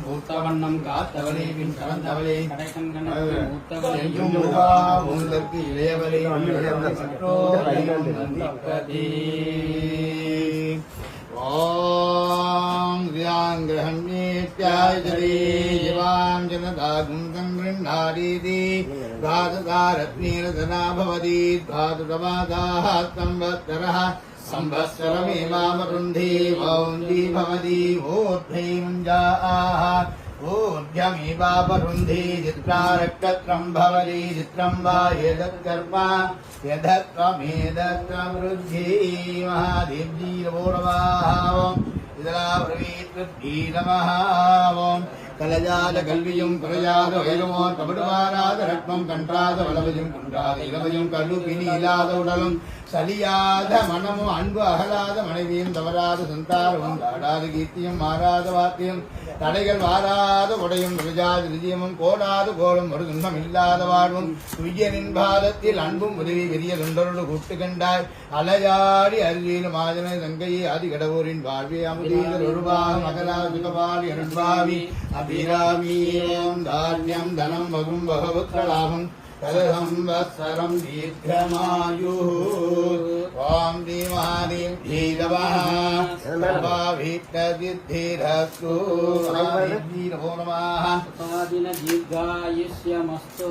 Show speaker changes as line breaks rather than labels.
பூத்தவண்ணம் காத்தவளே பின் கலந்தவளே இளையவளே ஓம் தியாங் கிரகண்யேத்யாய ஜலே ஜிவாம் ஜனதாகும் சங்கிருண்ணாதீதி தாதுதாரத்னீரதனா பவதி தாதுதவாதாः சம்வத்சரः संवत्सरमेवावरुन्धे वौन्दी भवति ऊर्ध्वै मुञ्जाः ऊर्ध्वमेवावरुन्धे चित्रारक्तत्रं भवति चित्रं वा एतत्कर्म यदत्वमेतत्ववृद्धि महादेव्यै नमो नमः இதலாபிரவீத்வத்யை நமः ஓம் கலஜாத கல்வியும் குறையாத வைரமோர் கபடுவாராத ரத்னம் கன்றாத வளவையும் குன்றாத இளவையும் கருப்பினி இல்லாத உடலும் சலியாத மனமும் அன்பு அகலாத மனைவியும் தவறாத சந்தாரமும் தாடாத கீர்த்தியும் மாறாத வாத்தியம் தடைகள் வாராத உடையும் விரஜாத விஜயமும் கோடாத கோலும் ஒரு துன்பம் இல்லாத வாழ்வும் துய்யனின் பாதத்தில் அன்பும் உதவி பெரிய தொண்டரோடு கூட்டு கண்டாய் அலையாடி அருகிலும் ஆஜனை தங்கையே ஆதி கடவுரின் வாழ்வே அமுதீதர் ஒருவாக மகரா சுகபாலி அருள்பாவி அபிராமீயம் தாரியம் தனம் வகும் பகவத்ரலாபம் கலசம்வத்சரம் தீர்க்கமாயு ஓம் தீமாதீப்தி நமः சர்வாபீஷ்டசித்திரஸ்து நமோ நமः
சாதின தீர்காயுஷ்யமஸ்து